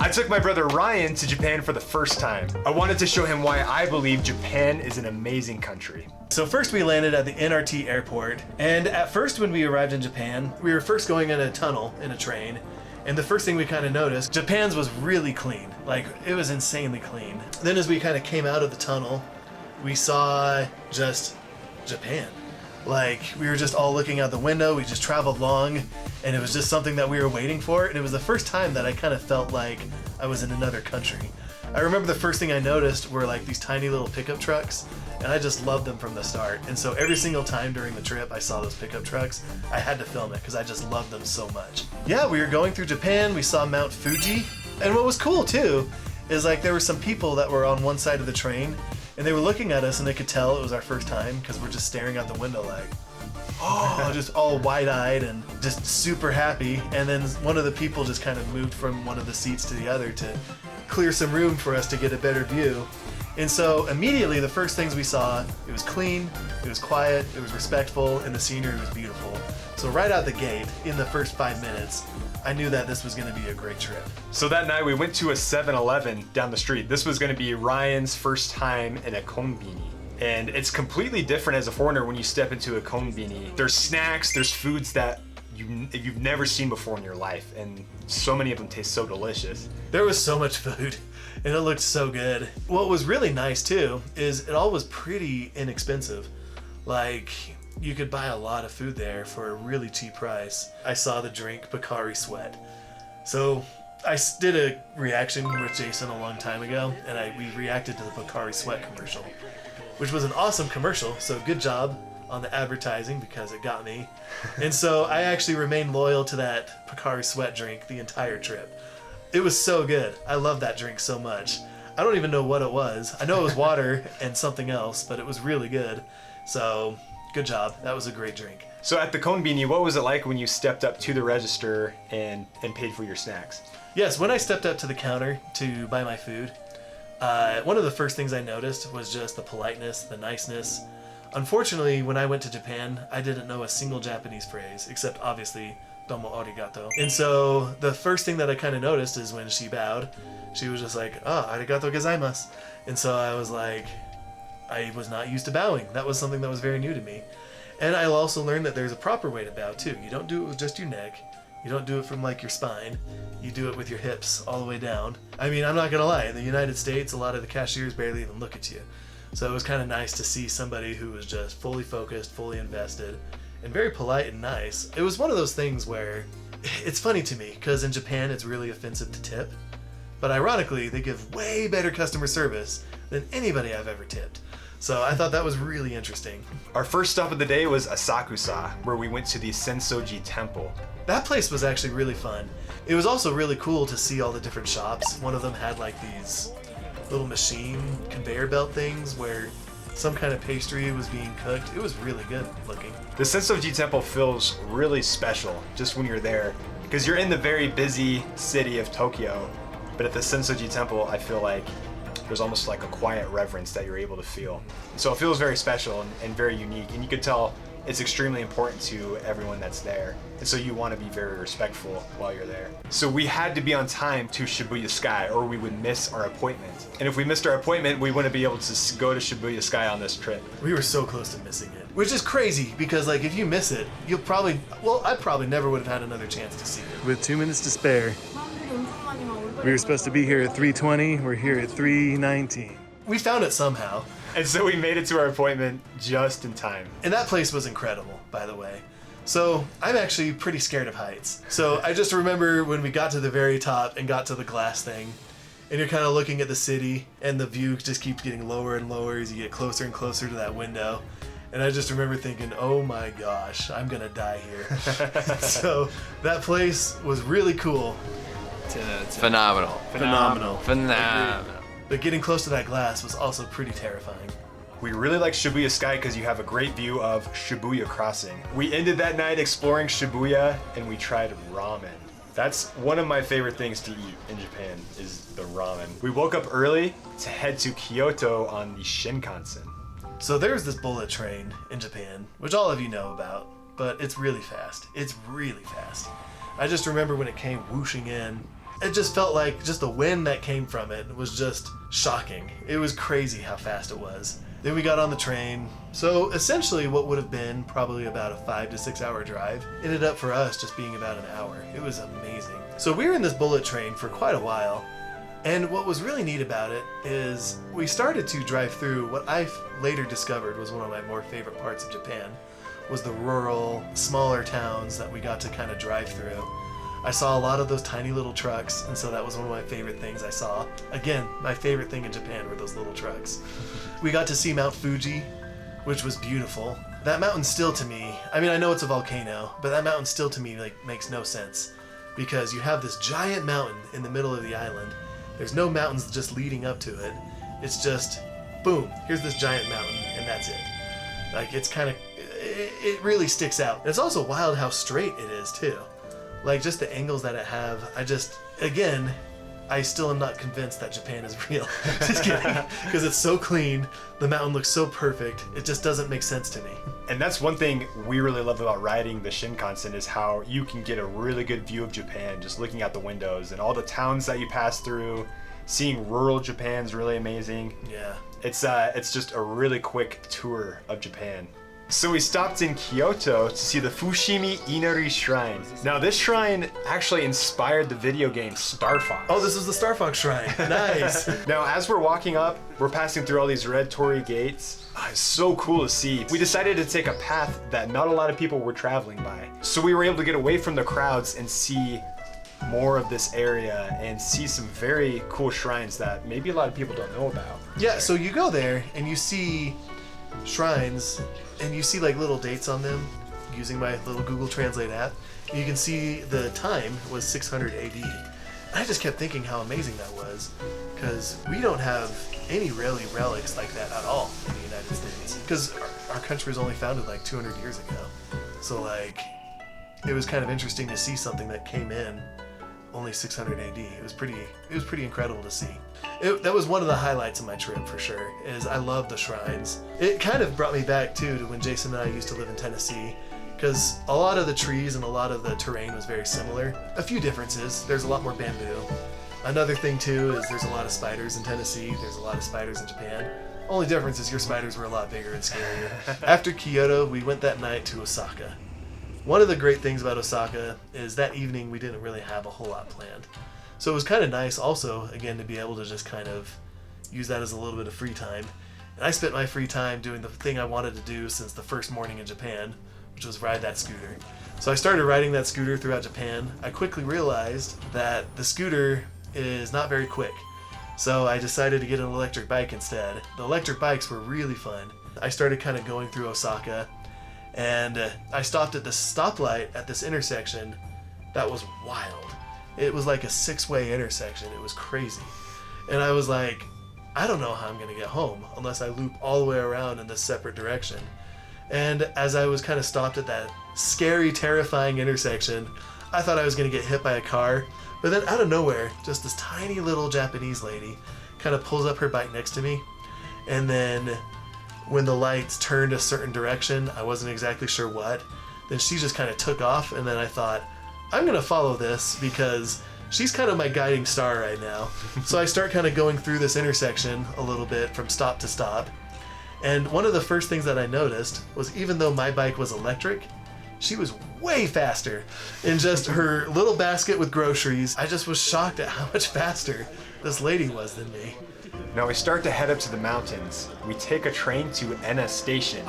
I took my brother Ryan to Japan for the first time. I wanted to show him why I believe Japan is an amazing country. So first we landed at the NRT airport, and at first when we arrived in Japan, we were first going in a tunnel in a train, and the first thing we kind of noticed, Japan's was really clean. Like, it was insanely clean. Then as we kind of came out of the tunnel, we saw just Japan. Like, we were just all looking out the window, we just traveled along, and it was just something that we were waiting for, and it was the first time that I kind of felt like I was in another country. I remember the first thing I noticed were like these tiny little pickup trucks, and I just loved them from the start. And so every single time during the trip I saw those pickup trucks, I had to film it because I just loved them so much. Yeah, we were going through Japan, we saw Mount Fuji, and what was cool too is like there were some people that were on one side of the train, and they were looking at us and they could tell it was our first time because we're just staring out the window like, oh, just all wide-eyed and just super happy. And then one of the people just kind of moved from one of the seats to the other to clear some room for us to get a better view. And so immediately the first things we saw, it was clean, it was quiet, it was respectful, and the scenery was beautiful. So right out the gate, in the first 5 minutes, I knew that this was going to be a great trip. So that night we went to a 7-Eleven down the street. This was going to be Ryan's first time in a konbini. And it's completely different as a foreigner when you step into a konbini. There's snacks, there's foods that you've never seen before in your life, and so many of them taste so delicious. There was so much food, and it looked so good. What was really nice too is it all was pretty inexpensive. Like, you could buy a lot of food there for a really cheap price. I saw the drink Pocari Sweat. So I did a reaction with Jason a long time ago, and we reacted to the Pocari Sweat commercial, which was an awesome commercial, so good job on the advertising because it got me. And so I actually remained loyal to that Pocari Sweat drink the entire trip. It was so good. I love that drink so much. I don't even know what it was. I know it was water and something else, but it was really good. So good job. That was a great drink. So at the konbini, what was it like when you stepped up to the register and paid for your snacks? Yes, when I stepped up to the counter to buy my food, one of the first things I noticed was just the politeness, the niceness. Unfortunately, when I went to Japan, I didn't know a single Japanese phrase, except obviously, domo arigato. And so the first thing that I kind of noticed is when she bowed, she was just like, oh, arigato gozaimasu. And so I was like, I was not used to bowing. That was something that was very new to me. And I also learned that there's a proper way to bow too. You don't do it with just your neck. You don't do it from like your spine. You do it with your hips all the way down. I mean, I'm not gonna lie, in the United States, a lot of the cashiers barely even look at you. So it was kind of nice to see somebody who was just fully focused, fully invested, and very polite and nice. It was one of those things where it's funny to me because in Japan it's really offensive to tip, but ironically they give way better customer service than anybody I've ever tipped. So I thought that was really interesting. Our first stop of the day was Asakusa, where we went to the Sensoji Temple. That place was actually really fun. It was also really cool to see all the different shops. One of them had like these little machine conveyor belt things where some kind of pastry was being cooked. It was really good looking. The Sensoji Temple feels really special just when you're there, because you're in the very busy city of Tokyo, but at the Sensoji Temple I feel like there's almost like a quiet reverence that you're able to feel. So it feels very special and very unique, and you could tell it's extremely important to everyone that's there. And so you want to be very respectful while you're there. So we had to be on time to Shibuya Sky or we would miss our appointment. And if we missed our appointment, we wouldn't be able to go to Shibuya Sky on this trip. We were so close to missing it, which is crazy because like if you miss it, you'll probably, well, I probably never would have had another chance to see it. With 2 minutes to spare. We were supposed to be here at 3:20, we're here at 3:19. We found it somehow. And so we made it to our appointment just in time. And that place was incredible, by the way. So I'm actually pretty scared of heights. So I just remember when we got to the very top and got to the glass thing, and you're kind of looking at the city and the view just keeps getting lower and lower as you get closer and closer to that window. And I just remember thinking, oh my gosh, I'm gonna die here. So that place was really cool. Phenomenal. But getting close to that glass was also pretty terrifying. We really like Shibuya Sky because you have a great view of Shibuya Crossing. We ended that night exploring Shibuya and we tried ramen. That's one of my favorite things to eat in Japan is the ramen. We woke up early to head to Kyoto on the Shinkansen. So there's this bullet train in Japan, which all of you know about, but it's really fast. It's really fast. I just remember when it came whooshing in, It just felt like just the wind that came from it was just shocking. It was crazy how fast it was. Then we got on the train. So essentially what would have been probably about a 5 to 6 hour drive ended up for us just being about an hour. It was amazing. So we were in this bullet train for quite a while. And what was really neat about it is we started to drive through what I later discovered was one of my more favorite parts of Japan, was the rural, smaller towns that we got to kind of drive through. I saw a lot of those tiny little trucks, and so that was one of my favorite things I saw. Again, my favorite thing in Japan were those little trucks. We got to see Mount Fuji, which was beautiful. That mountain still to me, I mean, I know it's a volcano, but that mountain still to me like makes no sense, because you have this giant mountain in the middle of the island. There's no mountains just leading up to it. It's just, boom, here's this giant mountain, and that's it. Like, it's kind of, it really sticks out. It's also wild how straight it is, too. Like, just the angles that it have, again, I still am not convinced that Japan is real. Just kidding. Because it's so clean, the mountain looks so perfect, it just doesn't make sense to me. And that's one thing we really love about riding the Shinkansen is how you can get a really good view of Japan just looking out the windows and all the towns that you pass through. Seeing rural Japan's really amazing. Yeah. It's just a really quick tour of Japan. So we stopped in Kyoto to see the Fushimi Inari Shrine. Now this shrine actually inspired the video game Star Fox. Oh, this is the Star Fox Shrine. Nice. Now as we're walking up, we're passing through all these red torii gates. Oh, it's so cool to see. We decided to take a path that not a lot of people were traveling by. So we were able to get away from the crowds and see more of this area and see some very cool shrines that maybe a lot of people don't know about. Yeah, so you go there and you see shrines and you see like little dates on them using my little Google Translate app. And you can see the time was 600 AD. And I just kept thinking how amazing that was, because we don't have any really relics like that at all in the United States, because our country was only founded like 200 years ago. So like, it was kind of interesting to see something that came in only 600 AD. It was pretty incredible to see. That was one of the highlights of my trip for sure, is I love the shrines. It kind of brought me back too to when Jason and I used to live in Tennessee, because a lot of the trees and a lot of the terrain was very similar. A few differences. There's a lot more bamboo. Another thing too is there's a lot of spiders in Tennessee. There's a lot of spiders in Japan. Only difference is your spiders were a lot bigger and scarier. After Kyoto, we went that night to Osaka. One of the great things about Osaka is that evening we didn't really have a whole lot planned. So it was kind of nice also, again, to be able to just kind of use that as a little bit of free time. And I spent my free time doing the thing I wanted to do since the first morning in Japan, which was ride that scooter. So I started riding that scooter throughout Japan. I quickly realized that the scooter is not very quick. So I decided to get an electric bike instead. The electric bikes were really fun. I started kind of going through Osaka, and I stopped at this stoplight at this intersection that was wild. It was like a 6-way intersection. It was crazy. And I was like, I don't know how I'm going to get home unless I loop all the way around in this separate direction. And as I was kind of stopped at that scary, terrifying intersection, I thought I was going to get hit by a car. But then out of nowhere, just this tiny little Japanese lady kind of pulls up her bike next to me. And then when the lights turned a certain direction, I wasn't exactly sure what, then she just kind of took off. And then I thought, I'm going to follow this because she's kind of my guiding star right now. So I start kind of going through this intersection a little bit from stop to stop. And one of the first things that I noticed was, even though my bike was electric, she was way faster in just her little basket with groceries. I just was shocked at how much faster this lady was than me. Now we start to head up to the mountains. We take a train to Ena Station.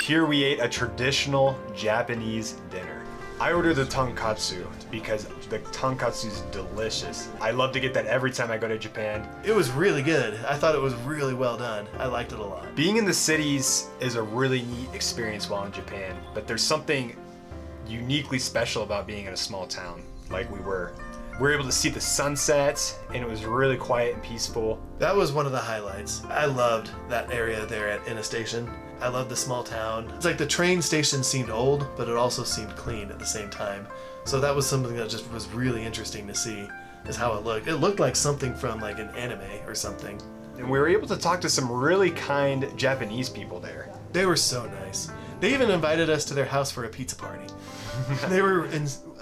Here we ate a traditional Japanese dinner. I ordered the tonkatsu because the tonkatsu is delicious. I love to get that every time I go to Japan. It was really good. I thought it was really well done. I liked it a lot. Being in the cities is a really neat experience while in Japan, but there's something uniquely special about being in a small town like we were. We were able to see the sunsets, and it was really quiet and peaceful. That was one of the highlights. I loved that area there at Ena Station. I loved the small town. It's like the train station seemed old, but it also seemed clean at the same time. So that was something that just was really interesting to see, is how it looked. It looked like something from like an anime or something. And we were able to talk to some really kind Japanese people there. They were so nice. They even invited us to their house for a pizza party. They were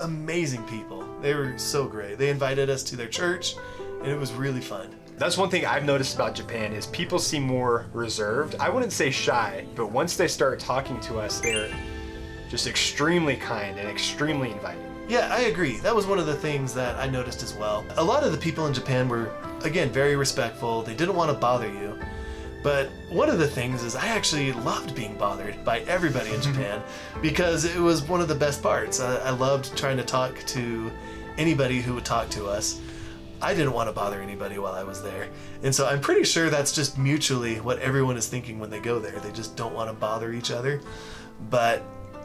amazing people. They were so great. They invited us to their church, and it was really fun. That's one thing I've noticed about Japan is people seem more reserved. I wouldn't say shy, but once they start talking to us, they're just extremely kind and extremely inviting. Yeah, I agree. That was one of the things that I noticed as well. A lot of the people in Japan were, again, very respectful. They didn't want to bother you. But one of the things is I actually loved being bothered by everybody in Japan because it was one of the best parts. I loved trying to talk to anybody who would talk to us. I didn't want to bother anybody while I was there. And so I'm pretty sure that's just mutually what everyone is thinking when they go there. They just don't want to bother each other. But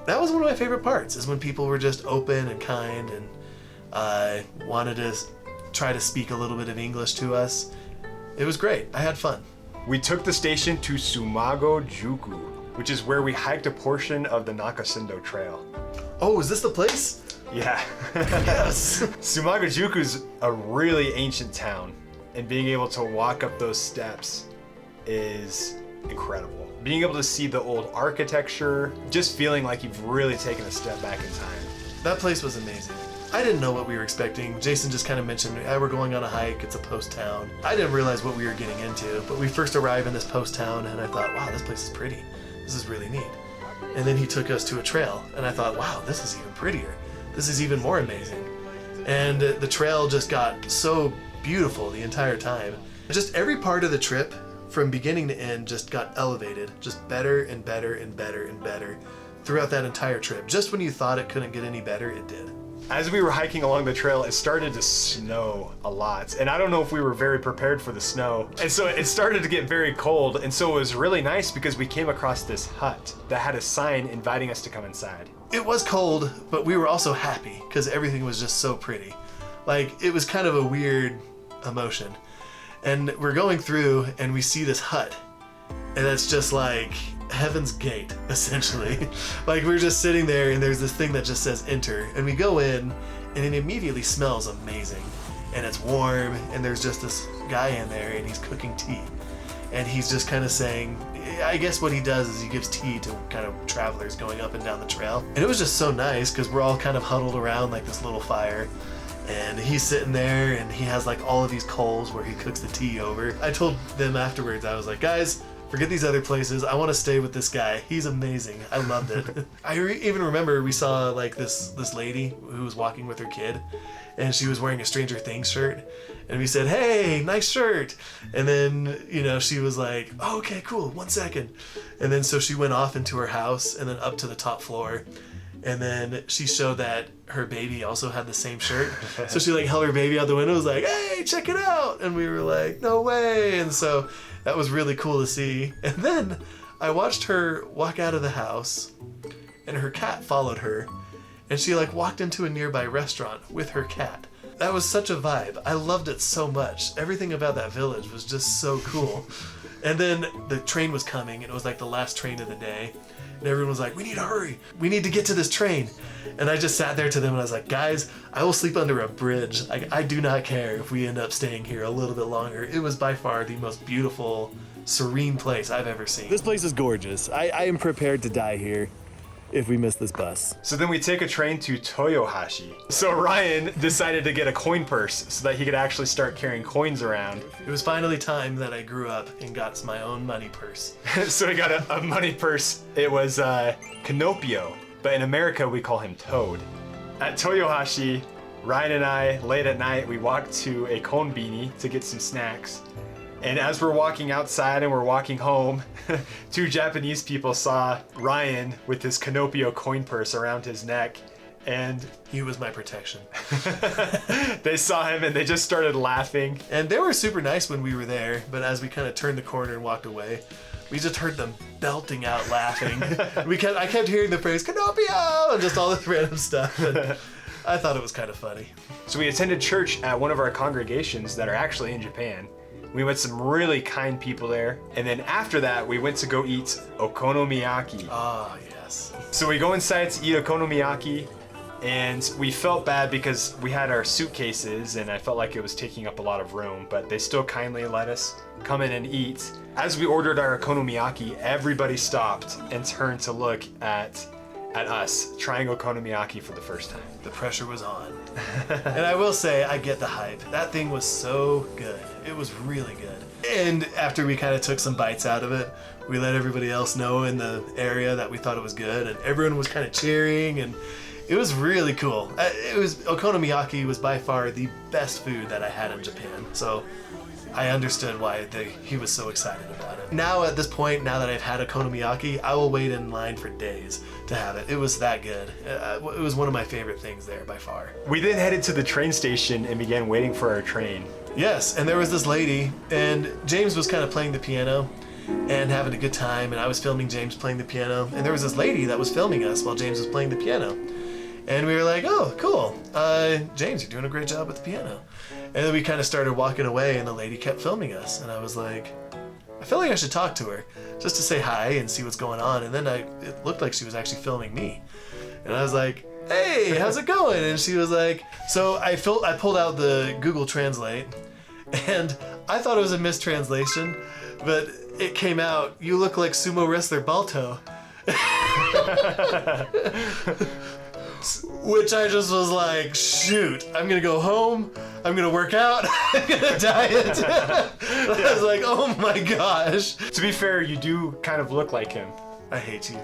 that was one of my favorite parts, is when people were just open and kind and wanted to try to speak a little bit of English to us. It was great. I had fun. We took the station to Sumago-juku, which is where we hiked a portion of the Nakasendo Trail. Oh, is this the place? Yeah. Yes. Sumago-juku's a really ancient town, and being able to walk up those steps is incredible. Being able to see the old architecture, just feeling like you've really taken a step back in time. That place was amazing. I didn't know what we were expecting. Jason just kind of mentioned, we're going on a hike, it's a post town. I didn't realize what we were getting into, but we first arrived in this post town and I thought, wow, this place is pretty. This is really neat. And then he took us to a trail and I thought, wow, this is even prettier. This is even more amazing. And the trail just got so beautiful the entire time. Just every part of the trip, from beginning to end, just got elevated, just better and better and better and better throughout that entire trip. Just when you thought it couldn't get any better, it did. As we were hiking along the trail, it started to snow a lot. And I don't know if we were very prepared for the snow. And so it started to get very cold. And so it was really nice because we came across this hut that had a sign inviting us to come inside. It was cold, but we were also happy because everything was just so pretty. Like, it was kind of a weird emotion. And we're going through and we see this hut. And it's just like Heaven's Gate, essentially. Like, we're just sitting there and there's this thing that just says enter. And we go in and it immediately smells amazing. And it's warm and there's just this guy in there and he's cooking tea. And he's just kind of saying, I guess what he does is he gives tea to kind of travelers going up and down the trail. And it was just so nice because we're all kind of huddled around like this little fire. And he's sitting there and he has like all of these coals where he cooks the tea over. I told them afterwards, I was like, guys, forget these other places. I want to stay with this guy. He's amazing. I loved it. I even remember we saw like this lady who was walking with her kid and she was wearing a Stranger Things shirt. And we said, hey, nice shirt. And then, she was like, oh, okay, cool, 1 second. And then so she went off into her house and then up to the top floor. And then she showed that her baby also had the same shirt. So she like held her baby out the window, was like, hey, check it out. And we were like, no way. And so that was really cool to see. And then I watched her walk out of the house and her cat followed her. And she like walked into a nearby restaurant with her cat. That was such a vibe. I loved it so much. Everything about that village was just so cool. And then the train was coming and it was like the last train of the day. And everyone was like, we need to hurry. We need to get to this train. And I just sat there to them and I was like, guys, I will sleep under a bridge. I do not care if we end up staying here a little bit longer. It was by far the most beautiful, serene place I've ever seen. This place is gorgeous. I am prepared to die here if we miss this bus. So then we take a train to Toyohashi. So Ryan decided to get a coin purse so that he could actually start carrying coins around. It was finally time that I grew up and got my own money purse. So he got a money purse. It was Kinopio, but in America we call him Toad. At Toyohashi, Ryan and I, late at night, we walked to a konbini to get some snacks. And as we're walking outside and we're walking home, 2 Japanese people saw Ryan with his Kinopio coin purse around his neck, and he was my protection. They saw him and they just started laughing. And they were super nice when we were there, but as we kind of turned the corner and walked away, we just heard them belting out laughing. I kept hearing the phrase, Kinopio, and just all this random stuff. And I thought it was kind of funny. So we attended church at one of our congregations that are actually in Japan. We met some really kind people there. And then after that, we went to go eat Okonomiyaki. Ah, yes. So we go inside to eat Okonomiyaki, and we felt bad because we had our suitcases and I felt like it was taking up a lot of room, but they still kindly let us come in and eat. As we ordered our Okonomiyaki, everybody stopped and turned to look at at us trying Okonomiyaki for the first time. The pressure was on. And I will say, I get the hype. That thing was so good. It was really good. And after we kind of took some bites out of it, we let everybody else know in the area that we thought it was good, and everyone was kind of cheering, and it was really cool. Okonomiyaki was by far the best food that I had in Japan. So I understood why he was so excited about it. Now at this point, now that I've had Okonomiyaki, I will wait in line for days to have it. It was that good. It was one of my favorite things there by far. We then headed to the train station and began waiting for our train. Yes, and there was this lady, and James was kind of playing the piano and having a good time, and I was filming James playing the piano, and there was this lady that was filming us while James was playing the piano. And we were like, oh, cool. James, you're doing a great job with the piano. And then we kind of started walking away, and the lady kept filming us. And I was like, I feel like I should talk to her just to say hi and see what's going on. And then it looked like she was actually filming me. And I was like, hey, how's it going? And she was like, so I pulled out the Google Translate, and I thought it was a mistranslation, but it came out, you look like sumo wrestler Balto. Which I just was like, shoot, I'm gonna go home, I'm gonna work out, I'm gonna diet. I was like, oh my gosh. To be fair, you do kind of look like him. I hate you.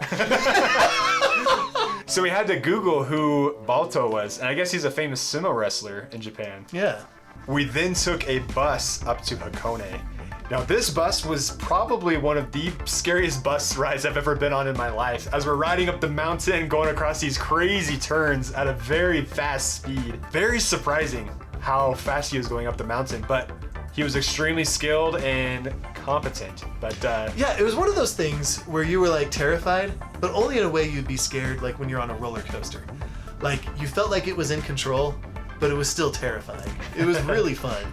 So we had to Google who Balto was, and I guess he's a famous sumo wrestler in Japan. Yeah. We then took a bus up to Hakone. Now this bus was probably one of the scariest bus rides I've ever been on in my life. As we're riding up the mountain, going across these crazy turns at a very fast speed. Very surprising how fast he was going up the mountain, but he was extremely skilled and competent. But yeah, it was one of those things where you were like terrified, but only in a way you'd be scared, like when you're on a roller coaster. Like you felt like it was in control, but it was still terrifying. It was really fun.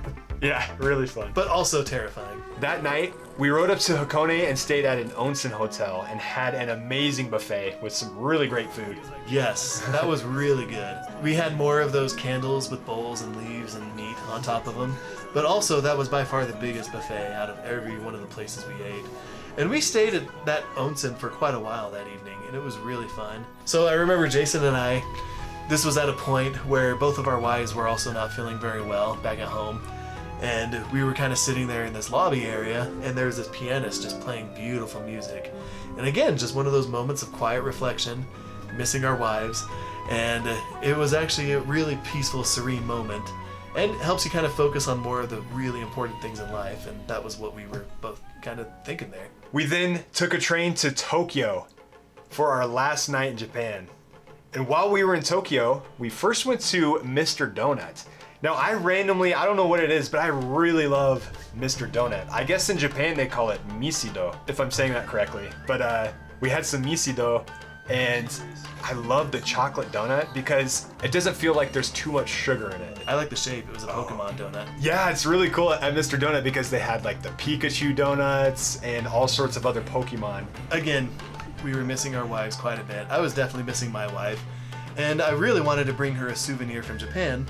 Yeah, really fun. But also terrifying. That night, we rode up to Hakone and stayed at an Onsen hotel and had an amazing buffet with some really great food. Yes, that was really good. We had more of those candles with bowls and leaves and meat on top of them, but also that was by far the biggest buffet out of every one of the places we ate. And we stayed at that Onsen for quite a while that evening, and it was really fun. So I remember Jason and this was at a point where both of our wives were also not feeling very well back at home. And we were kind of sitting there in this lobby area, and there was this pianist just playing beautiful music. And again, just one of those moments of quiet reflection, missing our wives. And it was actually a really peaceful, serene moment. And it helps you kind of focus on more of the really important things in life. And that was what we were both kind of thinking there. We then took a train to Tokyo for our last night in Japan. And while we were in Tokyo, we first went to Mr. Donut. Now, I don't know what it is, but I really love Mr. Donut. I guess in Japan they call it misido, if I'm saying that correctly. But we had some misido, and I love the chocolate donut because it doesn't feel like there's too much sugar in it. I like the shape. It was a Pokemon donut. Yeah, it's really cool at Mr. Donut because they had like the Pikachu donuts and all sorts of other Pokemon. Again, we were missing our wives quite a bit. I was definitely missing my wife, and I really wanted to bring her a souvenir from Japan.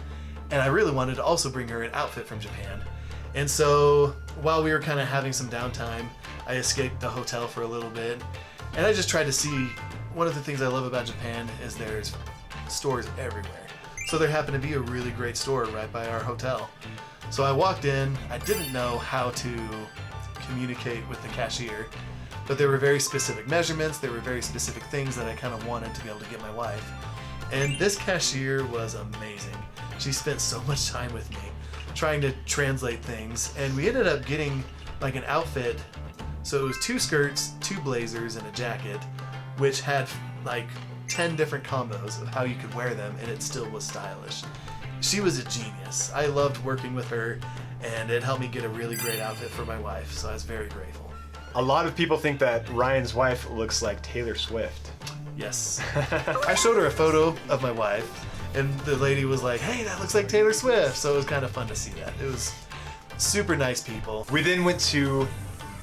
And I really wanted to also bring her an outfit from Japan. And so while we were kind of having some downtime, I escaped the hotel for a little bit. And I just tried to see, one of the things I love about Japan is there's stores everywhere. So there happened to be a really great store right by our hotel. So I walked in, I didn't know how to communicate with the cashier, but there were very specific measurements, there were very specific things that I kind of wanted to be able to get my wife. And this cashier was amazing. She spent so much time with me trying to translate things, and we ended up getting like an outfit. So it was 2 skirts, 2 blazers, and a jacket, which had like 10 different combos of how you could wear them, and it still was stylish. She was a genius. I loved working with her, and it helped me get a really great outfit for my wife, so I was very grateful. A lot of people think that Ryan's wife looks like Taylor Swift. Yes. I showed her a photo of my wife, and the lady was like, hey, that looks like Taylor Swift. So it was kind of fun to see that. It was super nice people. We then went to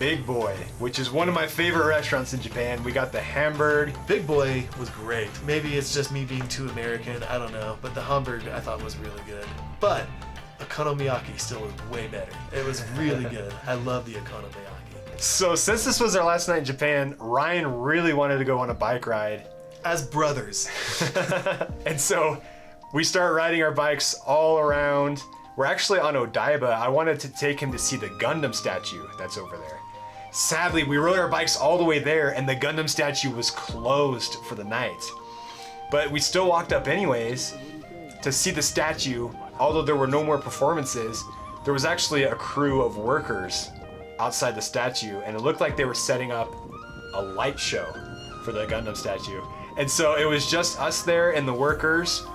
Big Boy, which is one of my favorite restaurants in Japan. We got the Hamburg. Big Boy was great. Maybe it's just me being too American, I don't know. But the Hamburg I thought was really good. But Okonomiyaki still was way better. It was really good. I love the Okonomiyaki. So since this was our last night in Japan, Ryan really wanted to go on a bike ride as brothers. And so we start riding our bikes all around. We're actually on Odaiba. I wanted to take him to see the Gundam statue that's over there. Sadly, we rode our bikes all the way there and the Gundam statue was closed for the night. But we still walked up anyways to see the statue. Although there were no more performances, there was actually a crew of workers outside the statue, and it looked like they were setting up a light show for the Gundam statue. And so it was just us there and the workers,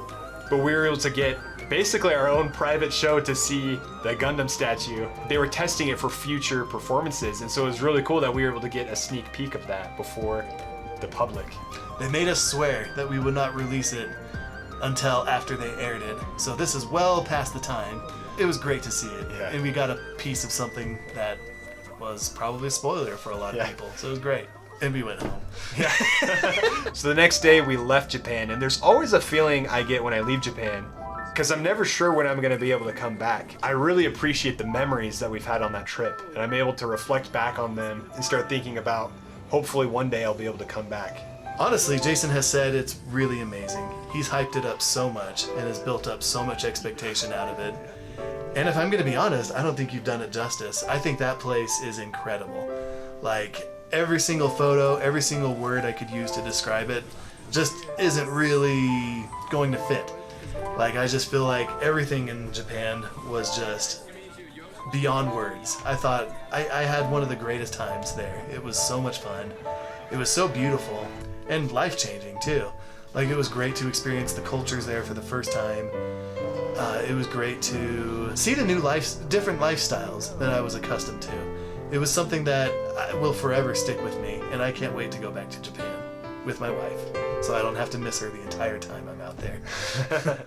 but we were able to get basically our own private show to see the Gundam statue. They were testing it for future performances, and so it was really cool that we were able to get a sneak peek of that before the public. They made us swear that we would not release it until after they aired it. So this is well past the time. It was great to see it. Yeah. And we got a piece of something that was probably a spoiler for a lot of people. So it was great. And we went home. Yeah. So the next day we left Japan, and there's always a feeling I get when I leave Japan, because I'm never sure when I'm going to be able to come back. I really appreciate the memories that we've had on that trip, and I'm able to reflect back on them and start thinking about hopefully one day I'll be able to come back. Honestly, Jason has said it's really amazing. He's hyped it up so much and has built up so much expectation out of it. And if I'm going to be honest, I don't think you've done it justice. I think that place is incredible. Like, every single photo, every single word I could use to describe it just isn't really going to fit. Like, I just feel like everything in Japan was just beyond words. I thought I had one of the greatest times there. It was so much fun. It was so beautiful and life-changing too. Like, it was great to experience the cultures there for the first time. It was great to see the different lifestyles that I was accustomed to. It was something that will forever stick with me, and I can't wait to go back to Japan with my wife, so I don't have to miss her the entire time I'm out there.